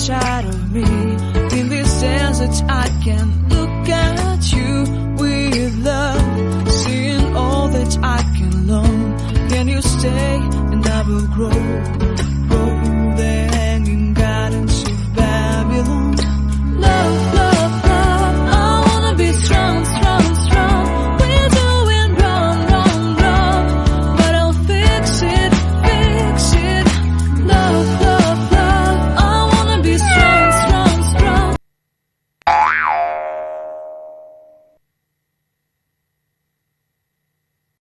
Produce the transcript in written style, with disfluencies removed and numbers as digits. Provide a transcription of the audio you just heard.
inside of me. In this sense that I can look at you with love, seeing all that I can learn. Can you stay and I will grow?